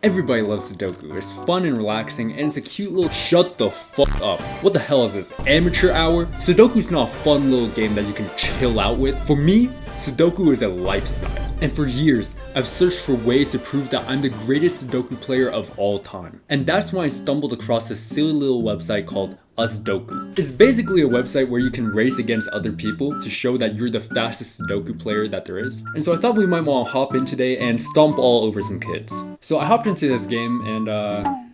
Everybody loves Sudoku. It's fun and relaxing, and it's a cute little shut the fuck up. What the hell is this? Amateur hour? Sudoku's not a fun little game that you can chill out with. For me, Sudoku is a lifestyle. And for years, I've searched for ways to prove that I'm the greatest Sudoku player of all time. And that's why I stumbled across this silly little website called Sudoku. It's basically a website where you can race against other people to show that you're the fastest Sudoku player that there is. And so I thought we might want to hop in today and stomp all over some kids. So I hopped into this game and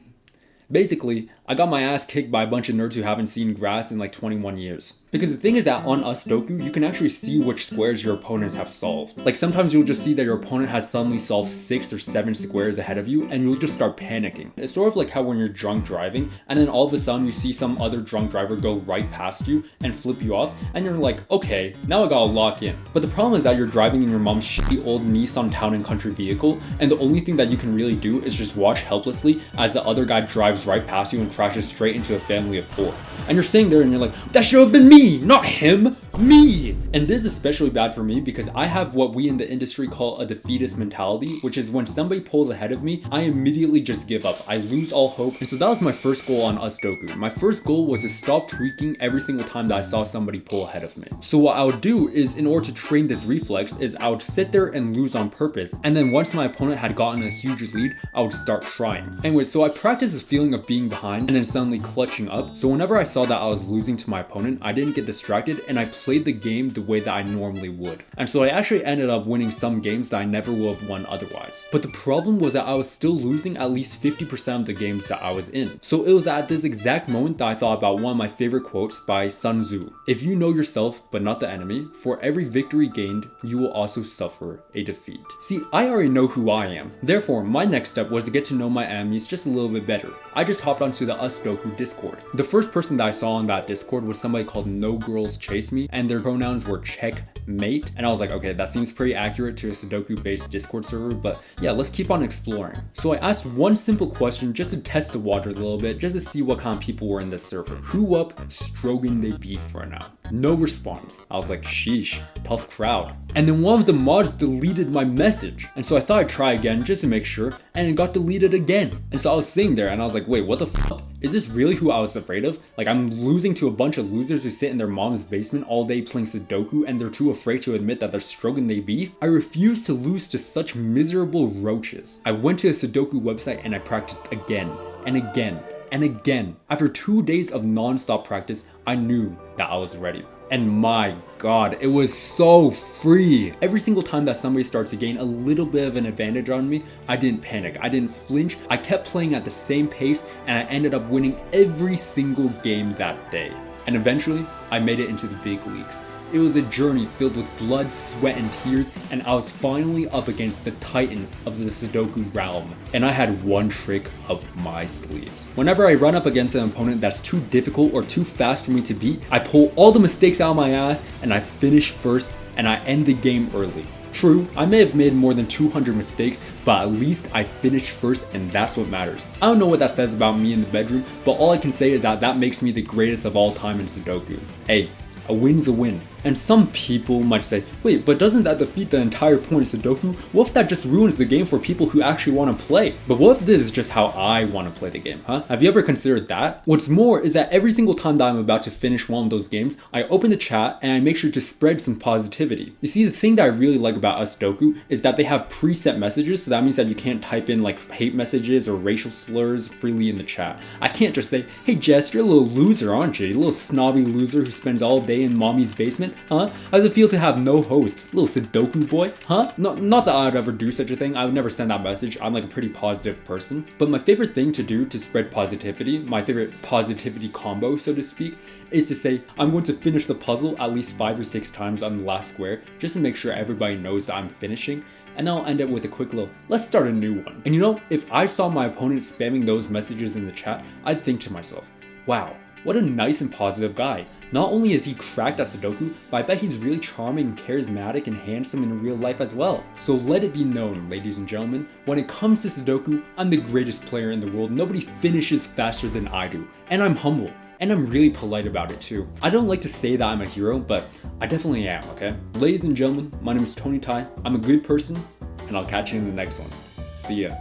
basically, I got my ass kicked by a bunch of nerds who haven't seen grass in like 21 years. Because the thing is that on Sudoku, you can actually see which squares your opponents have solved. Like sometimes you'll just see that your opponent has suddenly solved 6 or 7 squares ahead of you and you'll just start panicking. It's sort of like how when you're drunk driving and then all of a sudden you see some other drunk driver go right past you and flip you off and you're like, okay, now I gotta lock in. But the problem is that you're driving in your mom's shitty old Nissan Town and Country vehicle and the only thing that you can really do is just watch helplessly as the other guy drives right past you and crashes straight into a family of 4. And you're sitting there and you're like, that should have been me, not him, me. And this is especially bad for me because I have what we in the industry call a defeatist mentality, which is when somebody pulls ahead of me, I immediately just give up. I lose all hope. And so that was my first goal on Sudoku. My first goal was to stop tweaking every single time that I saw somebody pull ahead of me. So what I would do is, in order to train this reflex, is I would sit there and lose on purpose. And then once my opponent had gotten a huge lead, I would start trying. Anyway, so I practiced this feeling of being behind and then suddenly clutching up. So whenever I saw that I was losing to my opponent, I didn't get distracted and I played the game the way that I normally would. And so I actually ended up winning some games that I never would have won otherwise. But the problem was that I was still losing at least 50% of the games that I was in. So it was at this exact moment that I thought about one of my favorite quotes by Sun Tzu. If you know yourself but not the enemy, for every victory gained, you will also suffer a defeat. See, I already know who I am. Therefore, my next step was to get to know my enemies just a little bit better. I just hopped onto the Sudoku Discord. The first person that I saw on that Discord was somebody called No Girls Chase Me, and their pronouns were checkmate. And I was like, okay, that seems pretty accurate to a Sudoku based Discord server, but yeah, let's keep on exploring. So I asked one simple question just to test the waters a little bit, just to see what kind of people were in this server. Who up stroking they beef right now? No response. I was like, sheesh, tough crowd. And then one of the mods deleted my message. And so I thought I'd try again just to make sure, and it got deleted again. And so I was sitting there and I was like, wait, what the fuck? Is this really who I was afraid of? Like, I'm losing to a bunch of losers who sit in their mom's basement all day playing Sudoku and they're too afraid to admit that they're stroking their beef? I refuse to lose to such miserable roaches. I went to the Sudoku website and I practiced again and again and again. After 2 days of non-stop practice, I knew that I was ready. And my god, it was so free. Every single time that somebody starts to gain a little bit of an advantage on me, I didn't panic, I didn't flinch. I kept playing at the same pace and I ended up winning every single game that day. And eventually, I made it into the big leagues. It was a journey filled with blood, sweat, and tears, and I was finally up against the titans of the Sudoku realm. And I had one trick up my sleeves. Whenever I run up against an opponent that's too difficult or too fast for me to beat, I pull all the mistakes out of my ass, and I finish first, and I end the game early. True, I may have made more than 200 mistakes, but at least I finished first and that's what matters. I don't know what that says about me in the bedroom, but all I can say is that that makes me the greatest of all time in Sudoku. Hey, a win's a win. And some people might say, wait, but doesn't that defeat the entire point of Sudoku? What if that just ruins the game for people who actually want to play? But what if this is just how I want to play the game, huh? Have you ever considered that? What's more is that every single time that I'm about to finish one of those games, I open the chat and I make sure to spread some positivity. You see, the thing that I really like about Sudoku is that they have preset messages, so that means that you can't type in like hate messages or racial slurs freely in the chat. I can't just say, hey Jess, you're a little loser, aren't you? You little snobby loser who spends all day in mommy's basement. Huh? How does it feel to have no host? Little Sudoku boy? Huh? Not that I would ever do such a thing. I would never send that message. I'm like a pretty positive person. But my favorite thing to do to spread positivity, my favorite positivity combo, so to speak, is to say, I'm going to finish the puzzle at least 5 or 6 times on the last square, just to make sure everybody knows that I'm finishing. And I'll end it with a quick little, let's start a new one. And you know, if I saw my opponent spamming those messages in the chat, I'd think to myself, wow, what a nice and positive guy. Not only is he cracked at Sudoku, but I bet he's really charming and charismatic and handsome in real life as well. So let it be known, ladies and gentlemen, when it comes to Sudoku, I'm the greatest player in the world. Nobody finishes faster than I do. And I'm humble. And I'm really polite about it too. I don't like to say that I'm a hero, but I definitely am, okay? Ladies and gentlemen, my name is Tony Tai. I'm a good person, and I'll catch you in the next one. See ya.